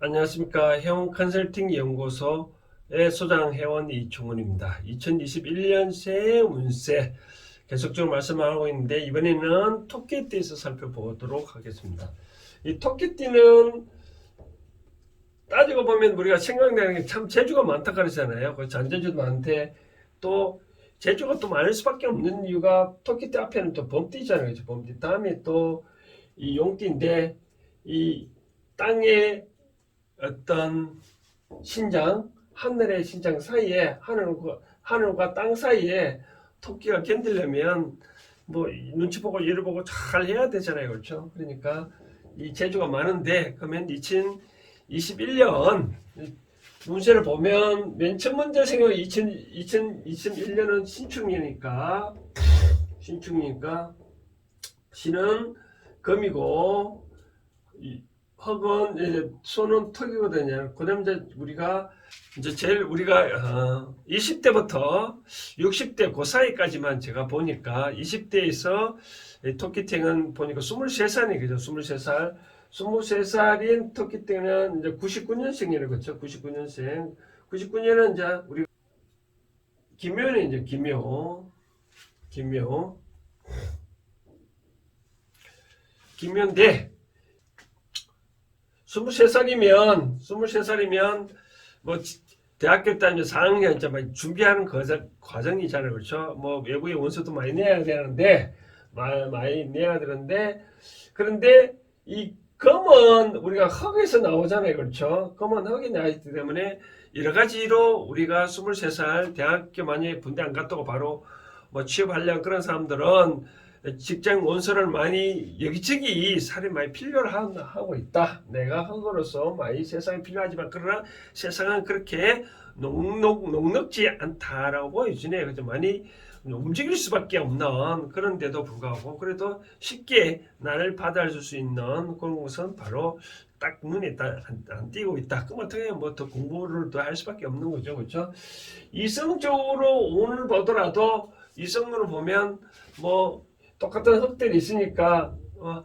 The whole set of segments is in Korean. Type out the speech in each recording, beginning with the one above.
안녕하십니까. 해원 컨설팅 연구소의 소장 회원 이충훈입니다. 2021년 새해 운세 계속적으로 말씀하고 있는데 이번에는 토끼띠에서 살펴보도록 하겠습니다. 이 토끼띠는 따지고 보면 우리가 생각나는 게 참 재주가 많다 그러잖아요. 그 잔재주도 많대. 또 재주가 또 많을 수밖에 없는 이유가 토끼띠 앞에는 또 범띠잖아요. 그렇죠? 범띠 다음에 또 이 용띠인데 이 땅에 어떤 신장, 하늘의 신장 사이에 하늘과 땅 사이에 토끼가 견디려면 뭐 눈치 보고 이를 보고 잘 해야 되잖아요, 그렇죠? 그러니까 이 재주가 많은데 그러면 2021년 운세를 보면 맨 첫 번째 생각 2021년은 신축이니까 신은 금이고 흑은 이제 손은 턱이거든요. 그다음 이제 우리가 제일 우리가 20대부터 60대 그 사이까지만 제가 보니까 20대에서 토끼팅은 보니까 23살이 그죠. 23살. 23살인 토끼팅은 이제 99년생이라고 그렇죠. 99년생. 99년은 이제 우리 김묘는 이제 김묘인데 23살이면 뭐 대학교 다니면 4학년 이제 막 준비하는 과정이잖아요. 그렇죠? 뭐 외국에 원서도 많이 내야 되는데 많이 내야 되는데 그런데 이 검은 우리가 흙에서 나오잖아요. 그렇죠? 검은 흙이 나있기 때문에 여러 가지로 우리가 23살 대학교 만약에 군대 안 갔다고 바로 뭐 취업하려는 그런 사람들은 직장 원서를 많이 여기저기 살이 많이 필요로 하고 있다. 내가 흙으로서 많이 세상에 필요하지만 그러나 세상은 그렇게 녹록지 않다라고 보여주네요. 그래서 많이 움직일 수밖에 없는 그런데도 불구하고 그래도 쉽게 나를 받아줄 수 있는 그런 것은 바로 딱 눈에 안 띄고 있다. 그럼 어떻게 뭐 더 공부를 더 할 수밖에 없는 거죠, 그렇죠? 이성적으로 오늘 보더라도 이성으로 보면 뭐 똑같은 흙들이 있으니까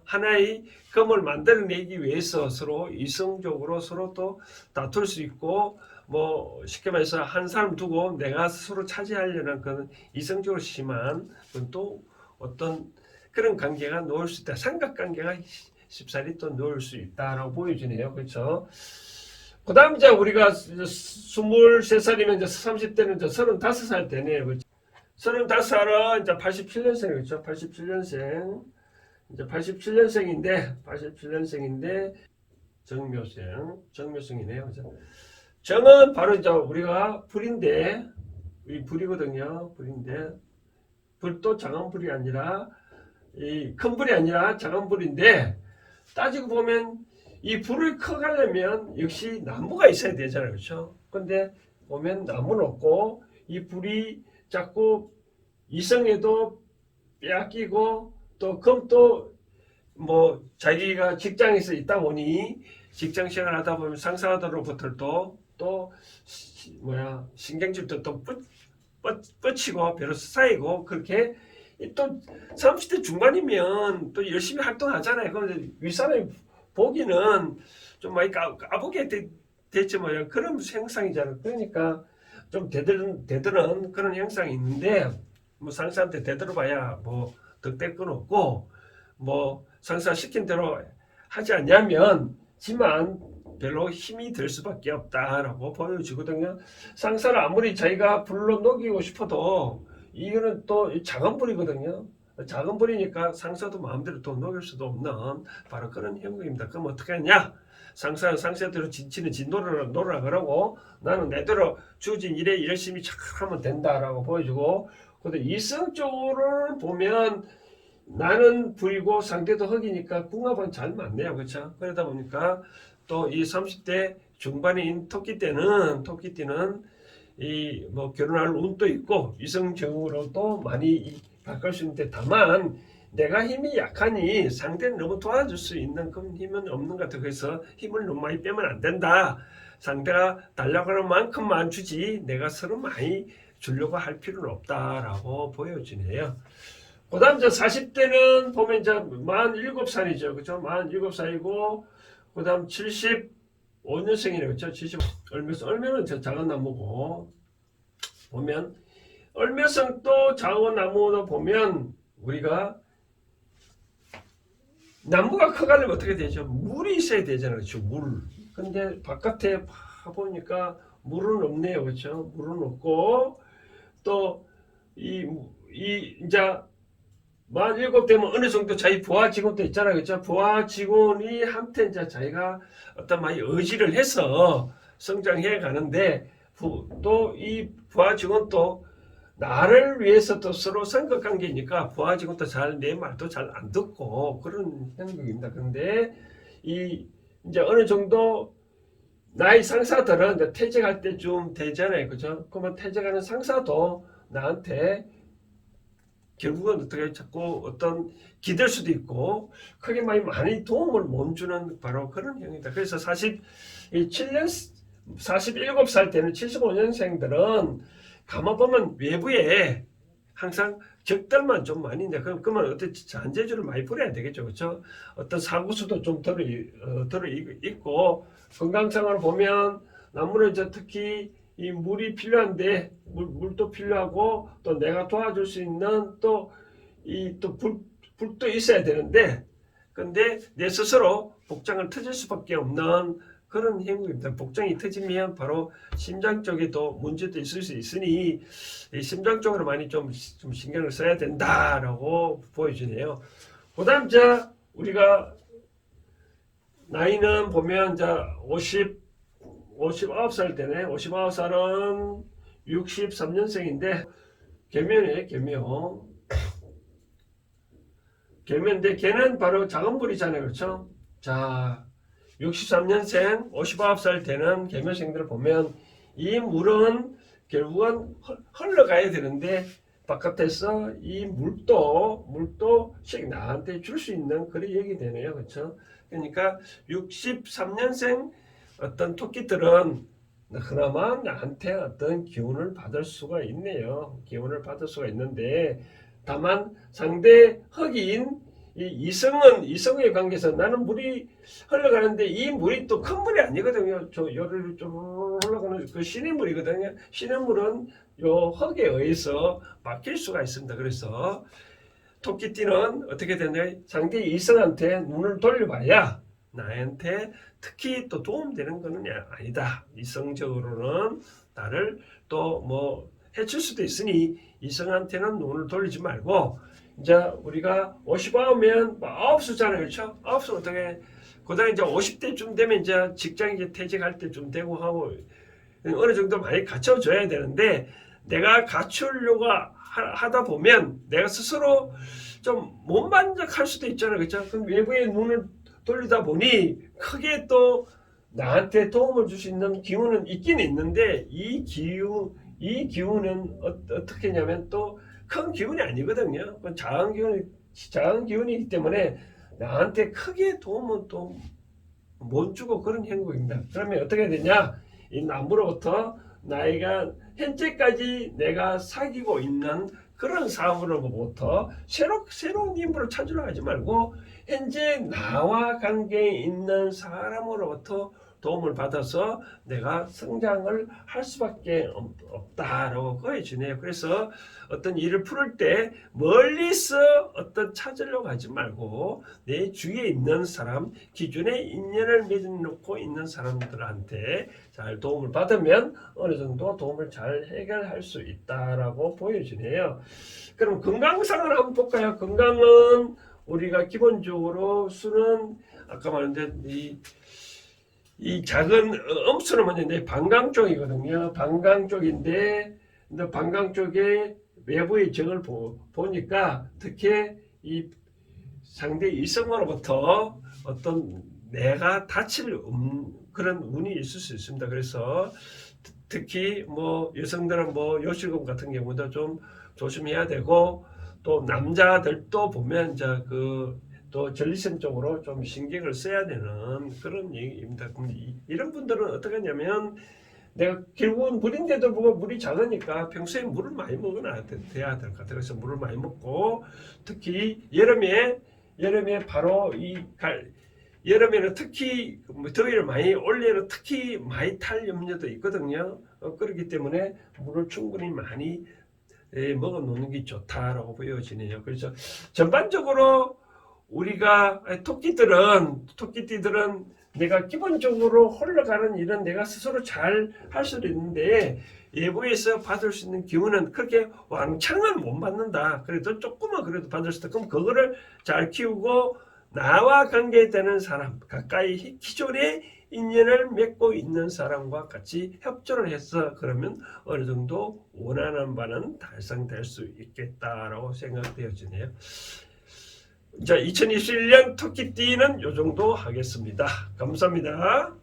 하나의 금을 만들어내기 위해서 서로 이성적으로 서로 또 다툴 수 있고 뭐 쉽게 말해서 한 사람 두고 내가 스스로 차지하려는 그런 이성적으로 심한 또 어떤 그런 관계가 놓을 수 있다. 삼각관계가 쉽사리 또 놓을 수 있다라고 보여지네요. 그렇죠? 그 다음 이제 우리가 23살이면 이제 30대는 이제 35살 되네요. 그렇죠? 35살은 이제 87년생이죠. 87년생. 이제 87년생인데 정묘생이네요. 그죠? 정은 바로 이제 우리가 불인데, 이 불이거든요. 불인데, 불도 작은 불이 아니라, 이 큰 불이 아니라 작은 불인데, 따지고 보면 이 불을 커가려면 역시 나무가 있어야 되잖아요. 그렇죠? 근데 보면 나무는 없고, 이 불이 자꾸 이성에도 빼앗기고 또 금도 뭐 자기가 직장에서 있다 보니 직장 생활 하다 보면 상사들로부터 또 신경질도 또 뻗치고 비로소 쌓이고 그렇게 또 30대 중반이면 또 열심히 활동하잖아요. 그런데 윗사람이 보기는 좀 많이 까보게 됐지 뭐야. 그런 형상이잖아요. 그러니까 좀 대드는 그런 형상이 있는데 뭐 상사한테 대들어봐야 뭐 득될 건 없고 뭐 상사 시킨 대로 하지 않냐면 지만 별로 힘이 들 수밖에 없다라고 보여지거든요. 상사를 아무리 자기가 불로 녹이고 싶어도 이거는 또 작은 불이거든요. 작은 불이니까 상사도 마음대로 또 녹일 수도 없는 바로 그런 형국입니다. 그럼 어떻게 하냐? 상사는 상사대로 진치는 진노를 놀아 그러고 나는 내대로 주어진 일에 열심히 하면 된다라고 보여주고 근데 이성적으로 보면 나는 불이고 상대도 흙이니까 궁합은 잘 맞네요. 그렇죠? 그러다 보니까 또 이 30대 중반인 토끼띠는 이 뭐 결혼할 운도 있고 이성적으로도 많이 바꿀 수 있는데 다만 내가 힘이 약하니 상대는 너무 도와줄 수 있는 그런 힘은 없는 것 같아. 그래서 힘을 너무 많이 빼면 안 된다. 상대가 달라고 하는 만큼만 주지 내가 서로 많이 주려고 할 필요는 없다라고 보여지네요. 그 다음 이제 40대는 보면 이제 47살이죠. 그죠? 47살이고, 그 다음 75 75년생이네요. 그렇죠? 70 얼면은 저 작은 나무고 보면 얼면성 또 작은 나무도 보면 우리가 나무가 커가려면 어떻게 되죠? 물이 있어야 되잖아요. 그렇죠? 물. 근데 바깥에 보니까 물은 없네요. 그렇죠? 물은 없고 또 이제 만 7되면 어느 정도 자기 부하 직원도 있잖아요. 그렇죠? 부하 직원이 한테 이제 자기가 어떤 많이 의지를 해서 성장해 가는데 또 이 부하 직원도 나를 위해서 또 서로 선거관계니까 부하 직원도 내 말도 잘 안 듣고 그런 행동입니다. 그런데 이제 어느 정도 나의 상사들은 이제 퇴직할 때쯤 되잖아요. 그죠? 그러면 퇴직하는 상사도 나한테 결국은 어떻게 자꾸 어떤 기댈 수도 있고 크게 많이 도움을 못 주는 바로 그런 형이다. 그래서 47년 47살 때는 75년생들은 가만 보면 외부에 항상 적들만 좀 많이 있는데 그러면 어떤 잔재주를 많이 부려야 되겠죠. 그렇죠? 어떤 사고수도 좀 들어 있고 건강상으로 보면 나무는 이제 특히 이 물이 필요한데 물도 필요하고 또 내가 도와줄 수 있는 또 불도 있어야 되는데 근데 내 스스로 복장을 터질 수밖에 없는 그런 행위입니다. 복장이 터지면 바로 심장 쪽에도 문제도 있을 수 있으니 심장 쪽으로 많이 좀 신경을 써야 된다라고 보여주네요. 그다음 우리가 나이는 보면 59살 때네. 59살은 63년생인데 계면이에요. 계면인데 걔는 바로 작은 불이잖아요. 그렇죠? 자, 63년생 59살 되는 계면생들을 보면 이 물은 결국은 흘러가야 되는데 바깥에서 이 물도 나한테 줄 수 있는 그런 얘기 되네요. 그렇죠? 그러니까 63년생 어떤 토끼들은 그나마 나한테 어떤 기운을 받을 수가 있네요. 기운을 받을 수가 있는데 다만 상대 흑인 이성의 관계에서 나는 물이 흘러가는데 이 물이 또 큰 물이 아니거든요. 저 요를 좀 흘러가는 그 시냇물이거든요. 시냇물은 요 흙에 의해서 막힐 수가 있습니다. 그래서 토끼띠는 어떻게 되냐? 상대 이성한테 눈을 돌려봐야 나한테 특히 또 도움되는 것은 아니다. 이성적으로는 나를 또 뭐 해칠 수도 있으니 이성한테는 눈을 돌리지 말고 이제 우리가 59면 9수잖아요. 그렇죠? 9수 어떻게 그다음에 이제 50대쯤 되면 이제 직장 이제 퇴직할 때쯤 되고 하고 어느 정도 많이 갖춰줘야 되는데 내가 갖추려고 하다 보면 내가 스스로 좀 못 만족할 수도 있잖아요. 그렇죠? 그럼 외부에 눈을 돌리다 보니 크게 또 나한테 도움을 줄 수 있는 기운은 있긴 있는데 이 기운은 어떻게 냐면 또 큰 기운이 아니거든요. 작은 기운이기 때문에 나한테 크게 도움은 또 못 주고 그런 행동입니다. 그러면 어떻게 되냐? 이 나무로부터 나이가 현재까지 내가 사귀고 있는 그런 사람으로부터 새로운 인물을 찾으러 가지 말고 현재 나와 관계에 있는 사람으로부터 도움을 받아서 내가 성장을 할 수밖에 없다라고 보여주네요. 그래서 어떤 일을 풀을 때 멀리서 어떤 찾으려고 하지 말고 내 주위에 있는 사람, 기존에 인연을 맺어놓고 있는 사람들한테 잘 도움을 받으면 어느 정도 도움을 잘 해결할 수 있다라고 보여주네요. 그럼 건강상을 한번 볼까요? 건강은 우리가 기본적으로 술은 아까 말했는데 이 작은 음수는 뭐냐 방광 쪽이거든요. 방광 쪽인데 방광 쪽에 외부의 적을 보니까 특히 이 상대 이성으로부터 어떤 내가 다칠 그런 운이 있을 수 있습니다. 그래서 특히 뭐 여성들은 뭐 요실금 같은 경우도 좀 조심해야 되고 또 남자들도 보면 이제 또 전리품 쪽으로 좀 신경을 써야 되는 그런 얘기입니다. 이런 분들은 어떻게 하냐면 내가 결국은 물인데도 보고 물이 작으니까 평소에 물을 많이 먹어야 돼야 될 것 같아요. 그래서 물을 많이 먹고 특히 여름에 바로 여름에는 특히 뭐 더위를 많이 올해는 특히 많이 탈 염려도 있거든요. 그렇기 때문에 물을 충분히 많이 먹어 놓는 게 좋다라고 보여지네요. 그래서 전반적으로 우리가 토끼띠들은 내가 기본적으로 흘러가는 일은 내가 스스로 잘 할 수도 있는데 외부에서 받을 수 있는 기운은 그렇게 왕창은 못 받는다. 그래도 조금은 그래도 받을 수 있다. 그럼 그거를 잘 키우고 나와 관계되는 사람, 가까이 기존에 인연을 맺고 있는 사람과 같이 협조를 해서 그러면 어느 정도 원하는 바는 달성될 수 있겠다라고 생각되어지네요. 자, 2021년 토끼띠는 요 정도 하겠습니다. 감사합니다.